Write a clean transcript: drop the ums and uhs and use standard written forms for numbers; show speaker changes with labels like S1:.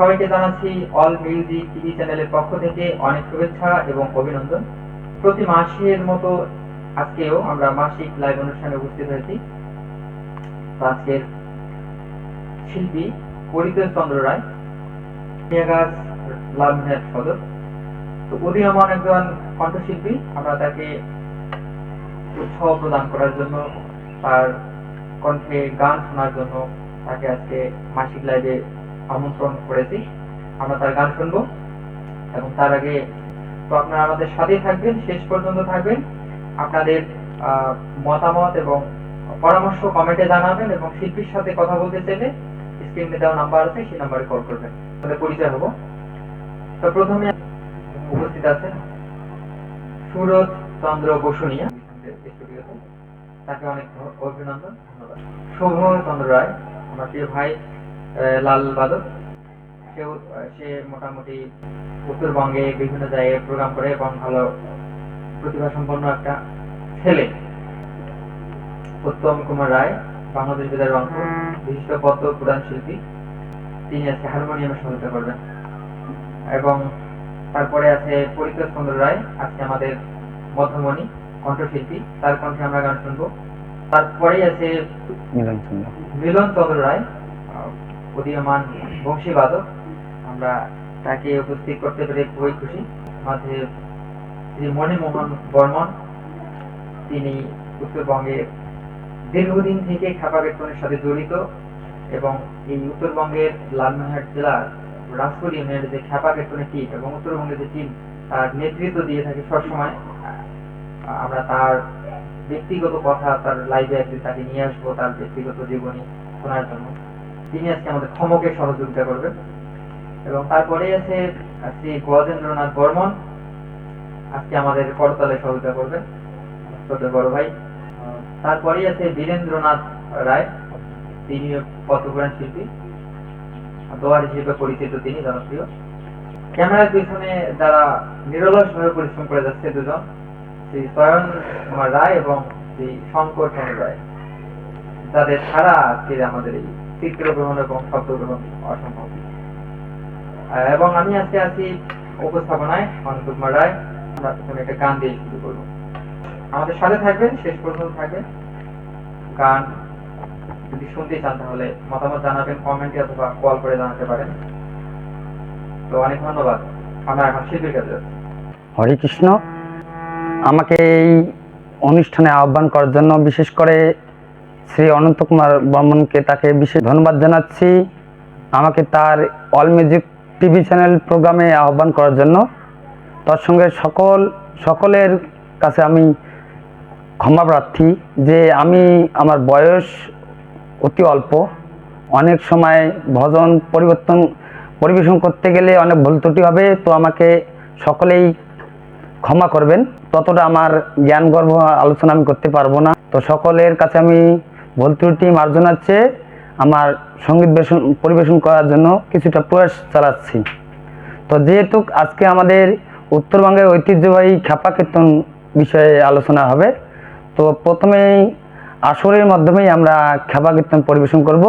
S1: সবাইকে জানাচ্ছি all music TV চ্যানেলের পক্ষ থেকে অনেক শুভেচ্ছা এবং অভিনন্দন। প্রতি মাসের মতো আজকেও আমরা মাসিক লাইভ অনুষ্ঠানে উপস্থিত হয়েছি। আজকের শিল্পী পরিতোষ চন্দ্র রায়, মিয়াগাছ, লালমনিরহাট সদর। তো উদীয়মান একজন কণ্ঠশিল্পী, আমরা তাকে উৎসাহ প্রদান করার জন্য, তার কণ্ঠে গান শোনার জন্য তাকে আজকে মাসিক লাইভে আমন্ত্রণ করেছি। আমরা তার গান শুনবো এবং তার আগে তো আপনারা আমাদের সাথেই থাকবেন, শেষ পর্যন্ত থাকবেন। আপনাদের মতামত এবং পরামর্শ কমেন্টে জানাবেন এবং শিল্পীর সাথে কথা বলতে চাইলে স্ক্রিনে দেওয়া নাম্বার আছে, সেই নাম্বারে কল করবেন, তাহলে পরিচয় হবো। তো প্রথমে উপস্থিত আছেন সুরজ চন্দ্র বসুনিয়া, তাকে অনেক অভিনন্দন, ধন্যবাদ। শুভ চন্দ্র রায়, আমার প্রিয় ভাই লাল বাদক, সে মোটামুটি উত্তরবঙ্গে বিভিন্ন জায়গায় প্রোগ্রাম করে এবং ভালো প্রতিভা সম্পন্ন একটা ছেলে। উত্তম কুমার রায়, বাংলাদেশ বেতার রংপুর, বিশিষ্ট পদ্ম পুরাণ শিল্পী, তিনি আজকে হারমোনিয়ামে সহায়তা করবেন। এবং তারপরে আছে পরিতোষ চন্দ্র রায়, আজকে আমাদের মধ্যমণি কণ্ঠশিল্পী, তার কণ্ঠে আমরা গান শুনবো। তারপরেই আছে মিলন চন্দ্র রায়, উদীয়মান বংশী বাদক, আমরা তাকে উপস্থিত করতে পেরে খুবই খুশি। মাঝে শ্রী মণিমোহন বর্মন, তিনি উত্তরবঙ্গের দীর্ঘদিন থেকে খ্যাপা কীর্তনের সাথে জড়িত এবং এই উত্তরবঙ্গের লালমনিরহাট জেলার রাজপুর ইউনিয়নের যে খ্যাপা কীর্তনের টিম এবং উত্তরবঙ্গের যে টিম, তার নেতৃত্ব দিয়ে থাকে সবসময়। আমরা তার ব্যক্তিগত কথা, তার লাইভে একদিন তাকে নিয়ে আসবো, তার ব্যক্তিগত জীবনী শোনার জন্য। তিনি আজকে আমাদের ক্ষমকে সহযোগিতা করবেন। এবং তারপরে আছে শ্রী গজেন্দ্রনাথ বর্মন, আজকে আমাদের করতালে সহযোগিতা করবেন, ছোট বড় ভাই। তারপরেই আছে বীরেন্দ্রনাথ রায়, তিনি পদ্মপুরাণ শিল্পী, দোয়ার হিসেবে পরিচিত, তিনি জনপ্রিয়। ক্যামেরার পিছনে যারা নিরলস ভাবে পরিশ্রম করে যাচ্ছে দুজন, শ্রী স্বয়ন কুমার রায় এবং শ্রী শঙ্কর চন্দ্র রায়, যাদের ছাড়া আজকে আমাদের এই চিত্র গ্রহণ এবং শব্দ গ্রহণ অসম্ভব। এবং আমি আজকে আছি উপস্থাপনায় অনন্ত কুমার রায়। আমরা প্রথমে একটা গান দিয়ে শুরু করবো, আমাদের সাথে থাকবেন, শেষ পর্যন্ত থাকবেন। গান যদি শুনতে চান তাহলে মতামত জানাবেন কমেন্টে অথবা কল করে জানাতে পারেন। তো অনেক ধন্যবাদ। আমরা এখন শিল্পীর কাছে যাচ্ছি।
S2: হরে কৃষ্ণ। আমাকে এই অনুষ্ঠানে আহ্বান করার জন্য বিশেষ করে শ্রী অনন্ত কুমার বর্মনকে, তাকে বিশেষ ধন্যবাদ জানাচ্ছি আমাকে তার অল মিউজিক টিভি চ্যানেল প্রোগ্রামে আহ্বান করার জন্য। তার সঙ্গে সকলের কাছে আমি ক্ষমা প্রার্থী যে আমার বয়স অতি অল্প, অনেক সময় ভজন পরিবেশন করতে গেলে অনেক ভুল ত্রুটি হবে, তো আমাকে সকলেই ক্ষমা করবেন। ততটা আমার জ্ঞান গর্ভ আলোচনা আমি করতে পারবো না, তো সকলের কাছে আমি ভুল ত্রুটি মার্জনার চেয়ে আমার সঙ্গীত পরিবেশন করার জন্য কিছুটা প্রয়াস চালাচ্ছি। তো যেহেতু আজকে আমাদের উত্তরবঙ্গের ঐতিহ্যবাহী খ্যাপা কীর্তন বিষয়ে আলোচনা হবে, তো প্রথমেই আসরের মাধ্যমেই আমরা খ্যাপা কীর্তন পরিবেশন করব।